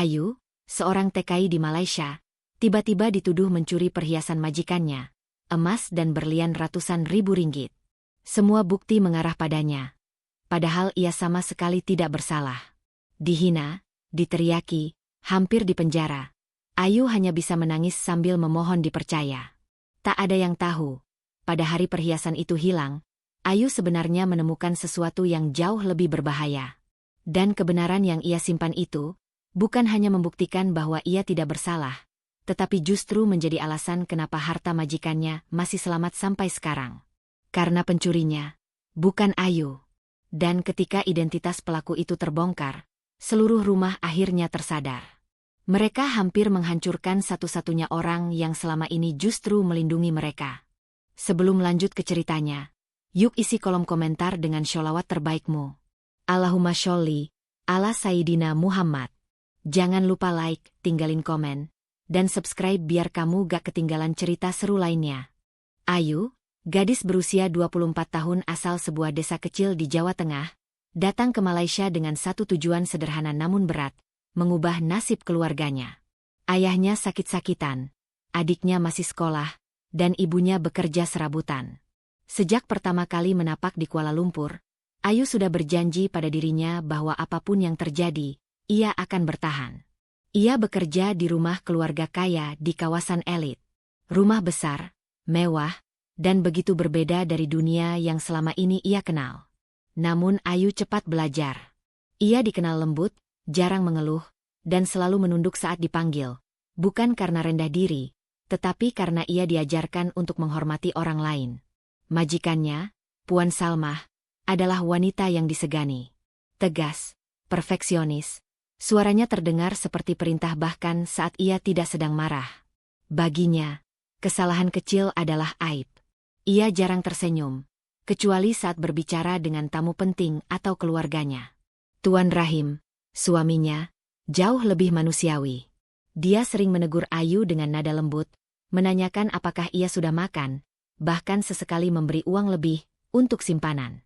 Ayu, seorang TKI di Malaysia, tiba-tiba dituduh mencuri perhiasan majikannya, emas dan berlian ratusan ribu ringgit. Semua bukti mengarah padanya. Padahal ia sama sekali tidak bersalah. Dihina, diteriaki, hampir dipenjara. Ayu hanya bisa menangis sambil memohon dipercaya. Tak ada yang tahu, pada hari perhiasan itu hilang, Ayu sebenarnya menemukan sesuatu yang jauh lebih berbahaya. Dan kebenaran yang ia simpan itu, bukan hanya membuktikan bahwa ia tidak bersalah, tetapi justru menjadi alasan kenapa harta majikannya masih selamat sampai sekarang. Karena pencurinya, bukan Ayu. Dan ketika identitas pelaku itu terbongkar, seluruh rumah akhirnya tersadar. Mereka hampir menghancurkan satu-satunya orang yang selama ini justru melindungi mereka. Sebelum lanjut ke ceritanya, yuk isi kolom komentar dengan sholawat terbaikmu. Allahumma sholli ala Sayyidina Muhammad. Jangan lupa like, tinggalin komen, dan subscribe biar kamu gak ketinggalan cerita seru lainnya. Ayu, gadis berusia 24 tahun asal sebuah desa kecil di Jawa Tengah, datang ke Malaysia dengan satu tujuan sederhana namun berat, mengubah nasib keluarganya. Ayahnya sakit-sakitan, adiknya masih sekolah, dan ibunya bekerja serabutan. Sejak pertama kali menapak di Kuala Lumpur, Ayu sudah berjanji pada dirinya bahwa apapun yang terjadi, ia akan bertahan. Ia bekerja di rumah keluarga kaya di kawasan elit. Rumah besar, mewah, dan begitu berbeda dari dunia yang selama ini ia kenal. Namun Ayu cepat belajar. Ia dikenal lembut, jarang mengeluh, dan selalu menunduk saat dipanggil, bukan karena rendah diri, tetapi karena ia diajarkan untuk menghormati orang lain. Majikannya, Puan Salmah, adalah wanita yang disegani. Tegas, perfeksionis, suaranya terdengar seperti perintah bahkan saat ia tidak sedang marah. Baginya, kesalahan kecil adalah aib. Ia jarang tersenyum, kecuali saat berbicara dengan tamu penting atau keluarganya. Tuan Rahim, suaminya, jauh lebih manusiawi. Dia sering menegur Ayu dengan nada lembut, menanyakan apakah ia sudah makan, bahkan sesekali memberi uang lebih untuk simpanan.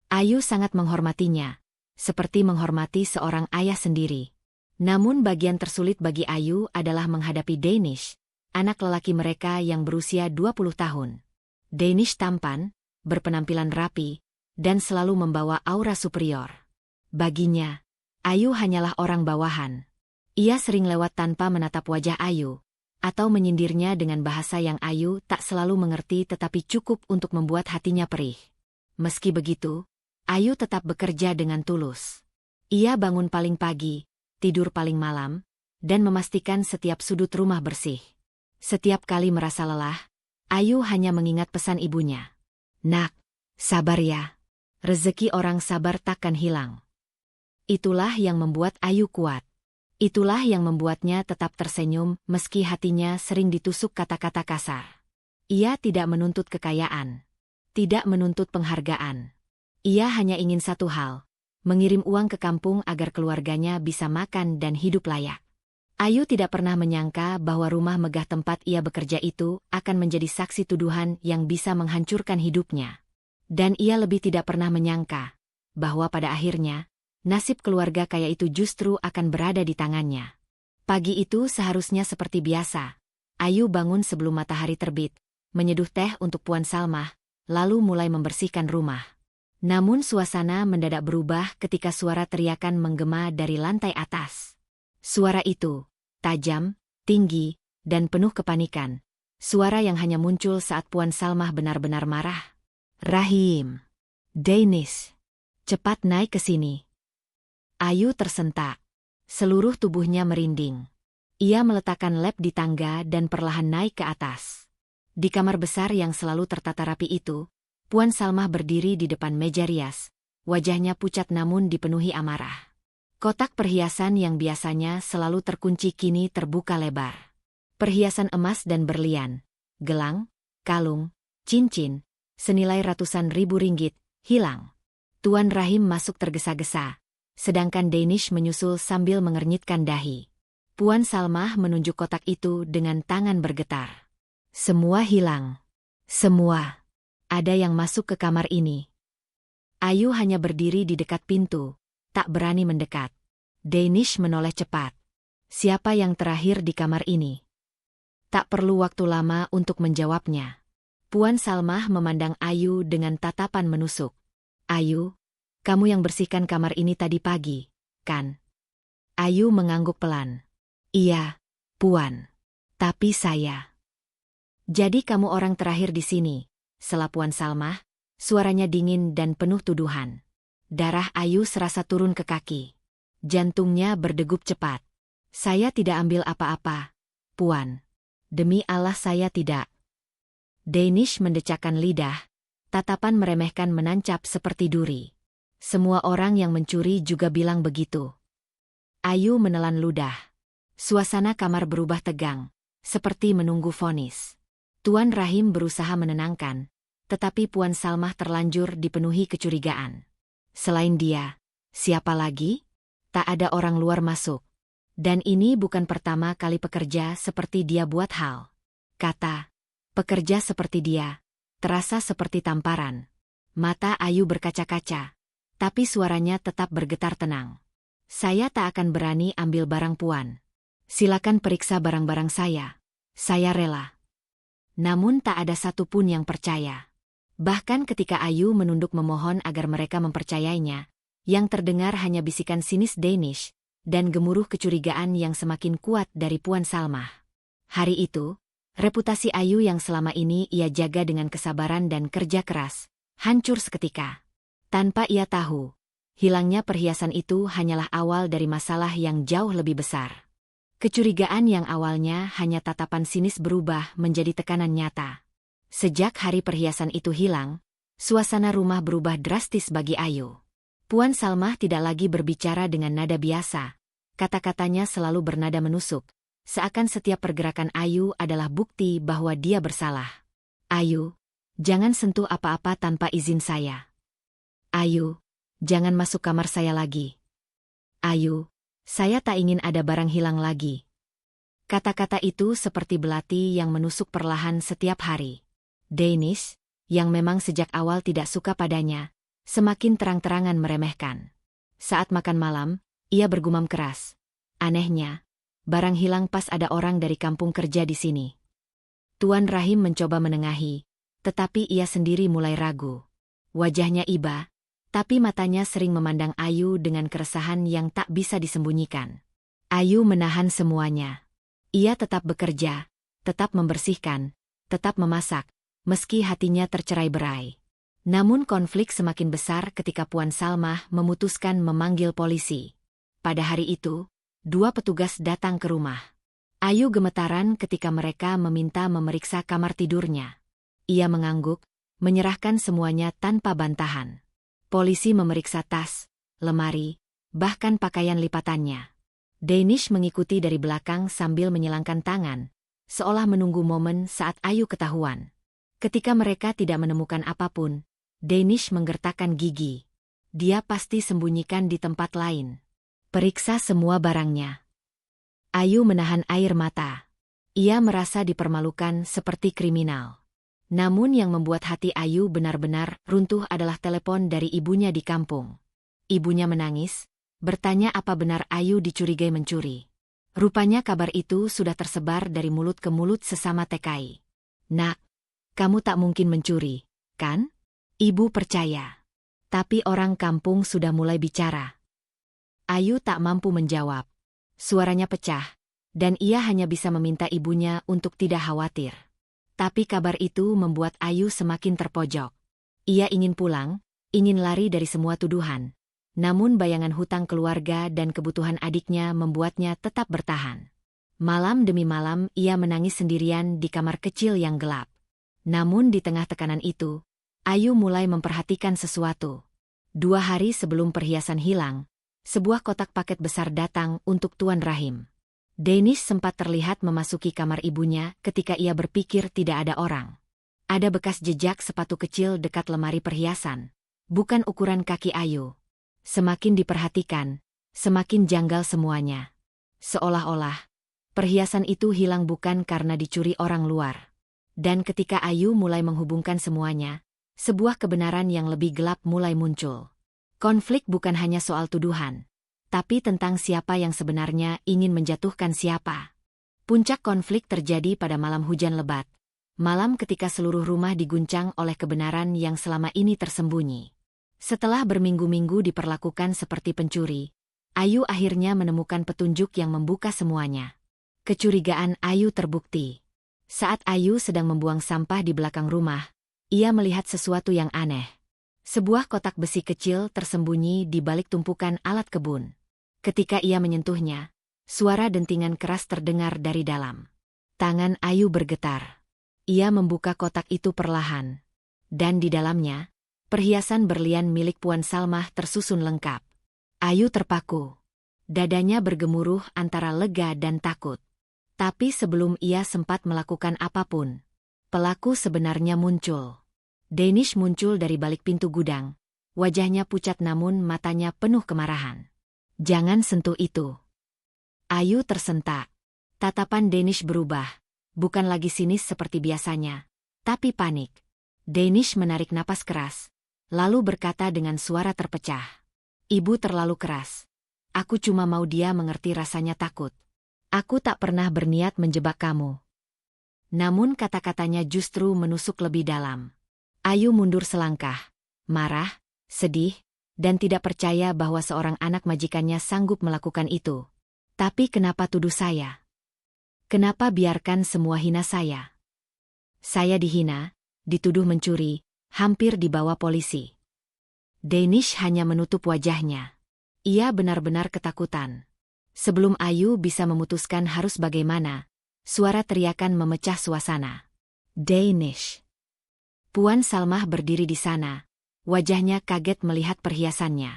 Ayu sangat menghormatinya, seperti menghormati seorang ayah sendiri. Namun bagian tersulit bagi Ayu adalah menghadapi Danish, anak lelaki mereka yang berusia 20 tahun. Danish tampan, berpenampilan rapi, dan selalu membawa aura superior. Baginya, Ayu hanyalah orang bawahan. Ia sering lewat tanpa menatap wajah Ayu, atau menyindirnya dengan bahasa yang Ayu tak selalu mengerti tetapi cukup untuk membuat hatinya perih. Meski begitu, Ayu tetap bekerja dengan tulus. Ia bangun paling pagi, tidur paling malam, dan memastikan setiap sudut rumah bersih. Setiap kali merasa lelah, Ayu hanya mengingat pesan ibunya. Nak, sabar ya. Rezeki orang sabar takkan hilang. Itulah yang membuat Ayu kuat. Itulah yang membuatnya tetap tersenyum meski hatinya sering ditusuk kata-kata kasar. Ia tidak menuntut kekayaan. Tidak menuntut penghargaan. Ia hanya ingin satu hal, mengirim uang ke kampung agar keluarganya bisa makan dan hidup layak. Ayu tidak pernah menyangka bahwa rumah megah tempat ia bekerja itu akan menjadi saksi tuduhan yang bisa menghancurkan hidupnya. Dan ia lebih tidak pernah menyangka bahwa pada akhirnya, nasib keluarga kaya itu justru akan berada di tangannya. Pagi itu seharusnya seperti biasa. Ayu bangun sebelum matahari terbit, menyeduh teh untuk Puan Salmah, lalu mulai membersihkan rumah. Namun suasana mendadak berubah ketika suara teriakan menggema dari lantai atas. Suara itu, tajam, tinggi, dan penuh kepanikan. Suara yang hanya muncul saat Puan Salmah benar-benar marah. Rahim, Danish, cepat naik ke sini. Ayu tersentak. Seluruh tubuhnya merinding. Ia meletakkan lap di tangga dan perlahan naik ke atas. Di kamar besar yang selalu tertata rapi itu, Puan Salmah berdiri di depan meja rias. Wajahnya pucat namun dipenuhi amarah. Kotak perhiasan yang biasanya selalu terkunci kini terbuka lebar. Perhiasan emas dan berlian, gelang, kalung, cincin, senilai ratusan ribu ringgit, hilang. Tuan Rahim masuk tergesa-gesa. Sedangkan Danish menyusul sambil mengernyitkan dahi. Puan Salmah menunjuk kotak itu dengan tangan bergetar. Semua hilang. Semua. Ada yang masuk ke kamar ini. Ayu hanya berdiri di dekat pintu, tak berani mendekat. Danish menoleh cepat. siapa yang terakhir di kamar ini? Tak perlu waktu lama untuk menjawabnya. Puan Salmah memandang Ayu dengan tatapan menusuk. Ayu, kamu yang bersihkan kamar ini tadi pagi, kan? Ayu mengangguk pelan. Iya, Puan. Tapi saya. Jadi kamu orang terakhir di sini, sela Puan Salmah, suaranya dingin dan penuh tuduhan. Darah Ayu serasa turun ke kaki. Jantungnya berdegup cepat. Saya tidak ambil apa-apa, Puan. Demi Allah saya tidak. Danish mendecakkan lidah, tatapan meremehkan menancap seperti duri. Semua orang yang mencuri juga bilang begitu. Ayu menelan ludah. Suasana kamar berubah tegang, seperti menunggu vonis. Tuan Rahim berusaha menenangkan, tetapi Puan Salmah terlanjur dipenuhi kecurigaan. Selain dia, siapa lagi? Tak ada orang luar masuk. Dan ini bukan pertama kali pekerja seperti dia buat hal. Kata, pekerja seperti dia, terasa seperti tamparan. Mata Ayu berkaca-kaca, tapi suaranya tetap bergetar tenang. Saya tak akan berani ambil barang Puan. Silakan periksa barang-barang saya rela. Namun tak ada satupun yang percaya. Bahkan ketika Ayu menunduk memohon agar mereka mempercayainya, yang terdengar hanya bisikan sinis Danish, dan gemuruh kecurigaan yang semakin kuat dari Puan Salmah. Hari itu, reputasi Ayu yang selama ini ia jaga dengan kesabaran dan kerja keras, hancur seketika. Tanpa ia tahu, hilangnya perhiasan itu hanyalah awal dari masalah yang jauh lebih besar. Kecurigaan yang awalnya hanya tatapan sinis berubah menjadi tekanan nyata. Sejak hari perhiasan itu hilang, suasana rumah berubah drastis bagi Ayu. Puan Salmah tidak lagi berbicara dengan nada biasa. Kata-katanya selalu bernada menusuk, seakan setiap pergerakan Ayu adalah bukti bahwa dia bersalah. Ayu, jangan sentuh apa-apa tanpa izin saya. Ayu, jangan masuk kamar saya lagi. Ayu, saya tak ingin ada barang hilang lagi. Kata-kata itu seperti belati yang menusuk perlahan setiap hari. Danish, yang memang sejak awal tidak suka padanya, semakin terang-terangan meremehkan. Saat makan malam, ia bergumam keras. Anehnya, barang hilang pas ada orang dari kampung kerja di sini. Tuan Rahim mencoba menengahi, tetapi ia sendiri mulai ragu. Wajahnya iba, tapi matanya sering memandang Ayu dengan keresahan yang tak bisa disembunyikan. Ayu menahan semuanya. Ia tetap bekerja, tetap membersihkan, tetap memasak, meski hatinya tercerai-berai. Namun konflik semakin besar ketika Puan Salmah memutuskan memanggil polisi. Pada hari itu, 2 petugas datang ke rumah. Ayu gemetaran ketika mereka meminta memeriksa kamar tidurnya. Ia mengangguk, menyerahkan semuanya tanpa bantahan. Polisi memeriksa tas, lemari, bahkan pakaian lipatannya. Danish mengikuti dari belakang sambil menyilangkan tangan, seolah menunggu momen saat Ayu ketahuan. Ketika mereka tidak menemukan apapun, Danish menggertakkan gigi. Dia pasti sembunyikan di tempat lain. Periksa semua barangnya. Ayu menahan air mata. Ia merasa dipermalukan seperti kriminal. Namun yang membuat hati Ayu benar-benar runtuh adalah telepon dari ibunya di kampung. Ibunya menangis, bertanya apa benar Ayu dicurigai mencuri. Rupanya kabar itu sudah tersebar dari mulut ke mulut sesama TKI. Nak, kamu tak mungkin mencuri, kan? Ibu percaya. Tapi orang kampung sudah mulai bicara. Ayu tak mampu menjawab. Suaranya pecah, dan ia hanya bisa meminta ibunya untuk tidak khawatir. Tapi kabar itu membuat Ayu semakin terpojok. Ia ingin pulang, ingin lari dari semua tuduhan. Namun bayangan hutang keluarga dan kebutuhan adiknya membuatnya tetap bertahan. Malam demi malam ia menangis sendirian di kamar kecil yang gelap. Namun di tengah tekanan itu, Ayu mulai memperhatikan sesuatu. 2 hari sebelum perhiasan hilang, sebuah kotak paket besar datang untuk Tuan Rahim. Danish sempat terlihat memasuki kamar ibunya ketika ia berpikir tidak ada orang. Ada bekas jejak sepatu kecil dekat lemari perhiasan, bukan ukuran kaki Ayu. Semakin diperhatikan, semakin janggal semuanya. Seolah-olah, perhiasan itu hilang bukan karena dicuri orang luar. Dan ketika Ayu mulai menghubungkan semuanya, sebuah kebenaran yang lebih gelap mulai muncul. Konflik bukan hanya soal tuduhan, tapi tentang siapa yang sebenarnya ingin menjatuhkan siapa. Puncak konflik terjadi pada malam hujan lebat. Malam ketika seluruh rumah diguncang oleh kebenaran yang selama ini tersembunyi. Setelah berminggu-minggu diperlakukan seperti pencuri, Ayu akhirnya menemukan petunjuk yang membuka semuanya. Kecurigaan Ayu terbukti. Saat Ayu sedang membuang sampah di belakang rumah, ia melihat sesuatu yang aneh. Sebuah kotak besi kecil tersembunyi di balik tumpukan alat kebun. Ketika ia menyentuhnya, suara dentingan keras terdengar dari dalam. Tangan Ayu bergetar. Ia membuka kotak itu perlahan. Dan di dalamnya, perhiasan berlian milik Puan Salmah tersusun lengkap. Ayu terpaku. Dadanya bergemuruh antara lega dan takut. Tapi sebelum ia sempat melakukan apapun, pelaku sebenarnya muncul. Danish muncul dari balik pintu gudang. Wajahnya pucat namun matanya penuh kemarahan. "Jangan sentuh itu." Ayu tersentak. Tatapan Danish berubah. Bukan lagi sinis seperti biasanya, tapi panik. Danish menarik napas keras, lalu berkata dengan suara terpecah. "Ibu terlalu keras. Aku cuma mau dia mengerti rasanya takut. Aku tak pernah berniat menjebak kamu." Namun kata-katanya justru menusuk lebih dalam. Ayu mundur selangkah, marah, sedih, dan tidak percaya bahwa seorang anak majikannya sanggup melakukan itu. "Tapi kenapa tuduh saya? Kenapa biarkan semua hina saya? Saya dihina, dituduh mencuri, hampir dibawa polisi." Danish hanya menutup wajahnya. Ia benar-benar ketakutan. Sebelum Ayu bisa memutuskan harus bagaimana, suara teriakan memecah suasana. "Danish!" Puan Salmah berdiri di sana. Wajahnya kaget melihat perhiasannya.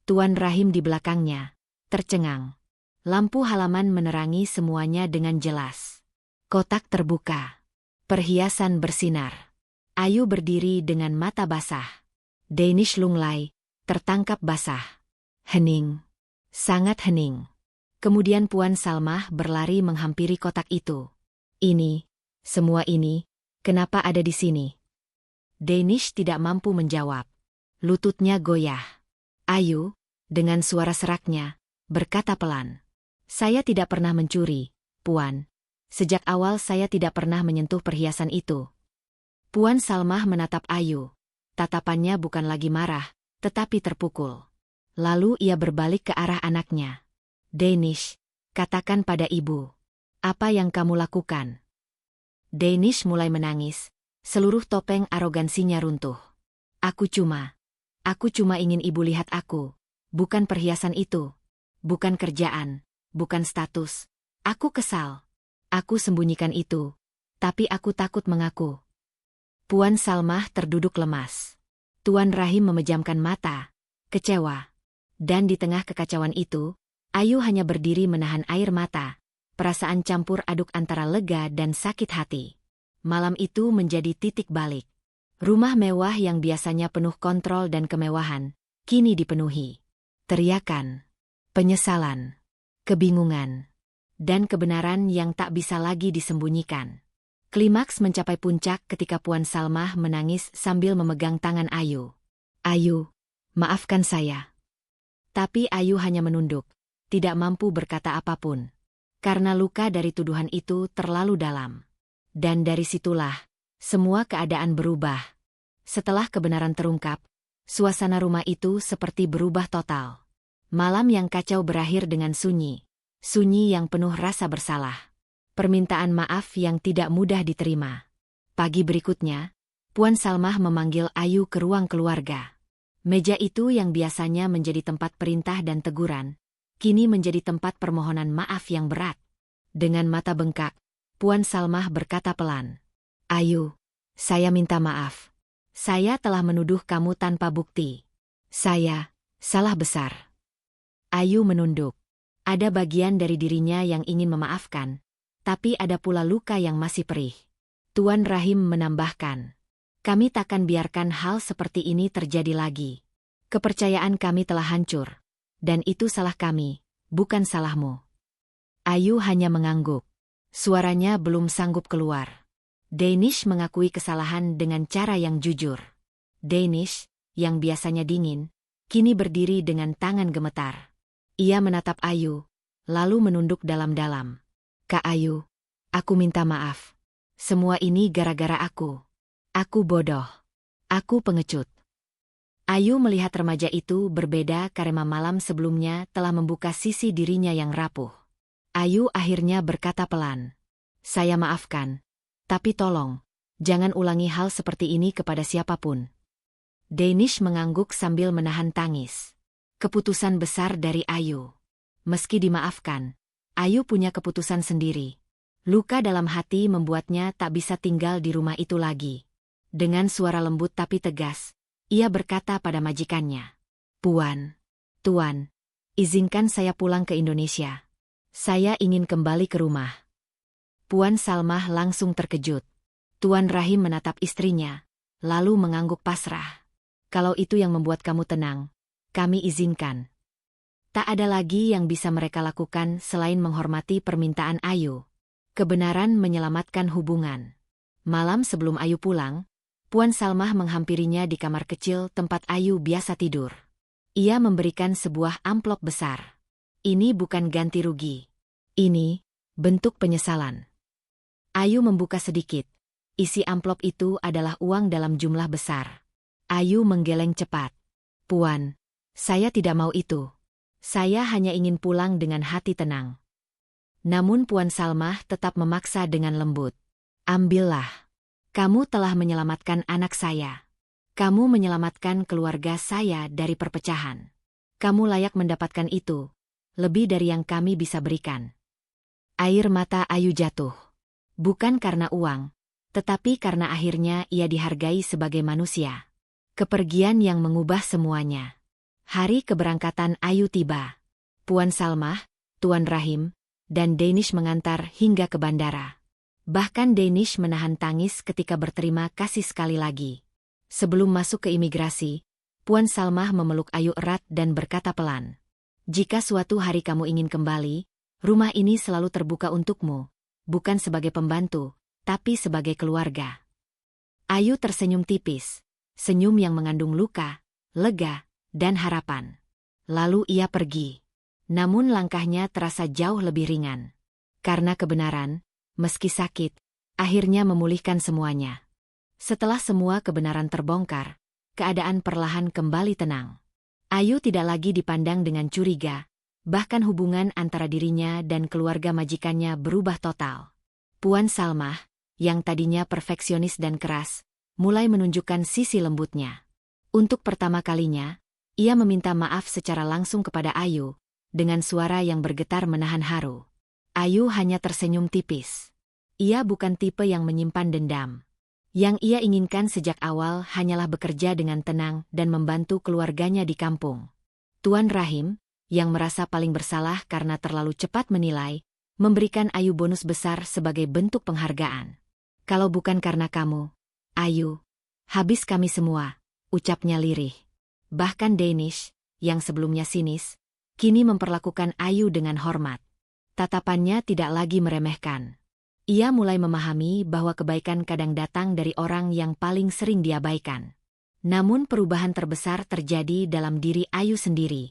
Tuan Rahim di belakangnya, tercengang. Lampu halaman menerangi semuanya dengan jelas. Kotak terbuka. Perhiasan bersinar. Ayu berdiri dengan mata basah. Danish lunglai, tertangkap basah. Hening. Sangat hening. Kemudian Puan Salmah berlari menghampiri kotak itu. "Ini, semua ini, kenapa ada di sini?" Danish tidak mampu menjawab. Lututnya goyah. Ayu, dengan suara seraknya, berkata pelan. "Saya tidak pernah mencuri, Puan. Sejak awal saya tidak pernah menyentuh perhiasan itu." Puan Salmah menatap Ayu. Tatapannya bukan lagi marah, tetapi terpukul. Lalu ia berbalik ke arah anaknya. "Danish, katakan pada ibu. Apa yang kamu lakukan?" Danish mulai menangis. Seluruh topeng arogansinya runtuh. Aku cuma ingin ibu lihat aku. Bukan perhiasan itu. Bukan kerjaan. Bukan status. Aku kesal. Aku sembunyikan itu. Tapi aku takut mengaku." Puan Salmah terduduk lemas. Tuan Rahim memejamkan mata. Kecewa. Dan di tengah kekacauan itu, Ayu hanya berdiri menahan air mata. Perasaan campur aduk antara lega dan sakit hati. Malam itu menjadi titik balik. Rumah mewah yang biasanya penuh kontrol dan kemewahan, kini dipenuhi teriakan, penyesalan, kebingungan, dan kebenaran yang tak bisa lagi disembunyikan. Klimaks mencapai puncak ketika Puan Salmah menangis sambil memegang tangan Ayu. "Ayu, maafkan saya." Tapi Ayu hanya menunduk, tidak mampu berkata apapun. Karena luka dari tuduhan itu terlalu dalam. Dan dari situlah, semua keadaan berubah. Setelah kebenaran terungkap, suasana rumah itu seperti berubah total. Malam yang kacau berakhir dengan sunyi. Sunyi yang penuh rasa bersalah. Permintaan maaf yang tidak mudah diterima. Pagi berikutnya, Puan Salmah memanggil Ayu ke ruang keluarga. Meja itu yang biasanya menjadi tempat perintah dan teguran, kini menjadi tempat permohonan maaf yang berat. Dengan mata bengkak, Puan Salmah berkata pelan, "Ayu, saya minta maaf. Saya telah menuduh kamu tanpa bukti. Saya salah besar." Ayu menunduk. Ada bagian dari dirinya yang ingin memaafkan, tapi ada pula luka yang masih perih. Tuan Rahim menambahkan, "Kami takkan biarkan hal seperti ini terjadi lagi. Kepercayaan kami telah hancur, dan itu salah kami, bukan salahmu." Ayu hanya mengangguk. Suaranya belum sanggup keluar. Danish mengakui kesalahan dengan cara yang jujur. Danish, yang biasanya dingin, kini berdiri dengan tangan gemetar. Ia menatap Ayu, lalu menunduk dalam-dalam. Kak Ayu, aku minta maaf. Semua ini gara-gara aku. Aku bodoh. Aku pengecut. Ayu melihat remaja itu berbeda karena malam sebelumnya telah membuka sisi dirinya yang rapuh. Ayu akhirnya berkata pelan. Saya maafkan. Tapi tolong, jangan ulangi hal seperti ini kepada siapapun. Danish mengangguk sambil menahan tangis. Keputusan besar dari Ayu. Meski dimaafkan, Ayu punya keputusan sendiri. Luka dalam hati membuatnya tak bisa tinggal di rumah itu lagi. Dengan suara lembut tapi tegas, ia berkata pada majikannya. Puan, Tuan, izinkan saya pulang ke Indonesia. Saya ingin kembali ke rumah. Puan Salmah langsung terkejut. Tuan Rahim menatap istrinya, lalu mengangguk pasrah. Kalau itu yang membuat kamu tenang, kami izinkan. Tak ada lagi yang bisa mereka lakukan selain menghormati permintaan Ayu. Kebenaran menyelamatkan hubungan. Malam sebelum Ayu pulang, Puan Salmah menghampirinya di kamar kecil tempat Ayu biasa tidur. Ia memberikan sebuah amplop besar. Ini bukan ganti rugi. Ini bentuk penyesalan. Ayu membuka sedikit. Isi amplop itu adalah uang dalam jumlah besar. Ayu menggeleng cepat. Puan, saya tidak mau itu. Saya hanya ingin pulang dengan hati tenang. Namun Puan Salmah tetap memaksa dengan lembut. Ambillah. Kamu telah menyelamatkan anak saya. Kamu menyelamatkan keluarga saya dari perpecahan. Kamu layak mendapatkan itu, lebih dari yang kami bisa berikan. Air mata Ayu jatuh. Bukan karena uang, tetapi karena akhirnya ia dihargai sebagai manusia. Kepergian yang mengubah semuanya. Hari keberangkatan Ayu tiba. Puan Salmah, Tuan Rahim, dan Danish mengantar hingga ke bandara. Bahkan Danish menahan tangis ketika berterima kasih sekali lagi. Sebelum masuk ke imigrasi, Puan Salmah memeluk Ayu erat dan berkata pelan. Jika suatu hari kamu ingin kembali, rumah ini selalu terbuka untukmu, bukan sebagai pembantu, tapi sebagai keluarga. Ayu tersenyum tipis, senyum yang mengandung luka, lega, dan harapan. Lalu ia pergi. Namun langkahnya terasa jauh lebih ringan. Karena kebenaran, meski sakit, akhirnya memulihkan semuanya. Setelah semua kebenaran terbongkar, keadaan perlahan kembali tenang. Ayu tidak lagi dipandang dengan curiga, bahkan hubungan antara dirinya dan keluarga majikannya berubah total. Puan Salmah, yang tadinya perfeksionis dan keras, mulai menunjukkan sisi lembutnya. Untuk pertama kalinya, ia meminta maaf secara langsung kepada Ayu, dengan suara yang bergetar menahan haru. Ayu hanya tersenyum tipis. Ia bukan tipe yang menyimpan dendam. Yang ia inginkan sejak awal hanyalah bekerja dengan tenang dan membantu keluarganya di kampung. Tuan Rahim, yang merasa paling bersalah karena terlalu cepat menilai, memberikan Ayu bonus besar sebagai bentuk penghargaan. Kalau bukan karena kamu, Ayu, habis kami semua, ucapnya lirih. Bahkan Danish, yang sebelumnya sinis, kini memperlakukan Ayu dengan hormat. Tatapannya tidak lagi meremehkan. Ia mulai memahami bahwa kebaikan kadang datang dari orang yang paling sering diabaikan. Namun perubahan terbesar terjadi dalam diri Ayu sendiri.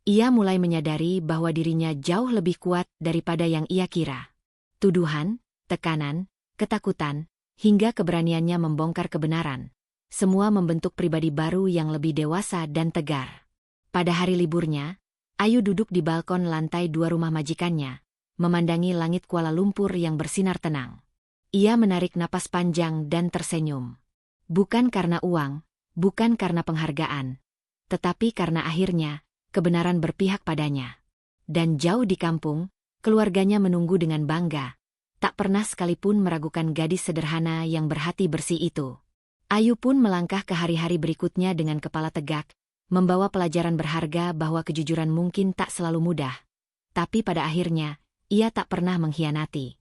Ia mulai menyadari bahwa dirinya jauh lebih kuat daripada yang ia kira. Tuduhan, tekanan, ketakutan, hingga keberaniannya membongkar kebenaran. Semua membentuk pribadi baru yang lebih dewasa dan tegar. Pada hari liburnya, Ayu duduk di balkon lantai 2 rumah majikannya, memandangi langit Kuala Lumpur yang bersinar tenang. Ia menarik napas panjang dan tersenyum. Bukan karena uang, bukan karena penghargaan, tetapi karena akhirnya, kebenaran berpihak padanya. Dan jauh di kampung, keluarganya menunggu dengan bangga. Tak pernah sekalipun meragukan gadis sederhana yang berhati bersih itu. Ayu pun melangkah ke hari-hari berikutnya dengan kepala tegak, membawa pelajaran berharga bahwa kejujuran mungkin tak selalu mudah. Tapi pada akhirnya, ia tak pernah mengkhianati.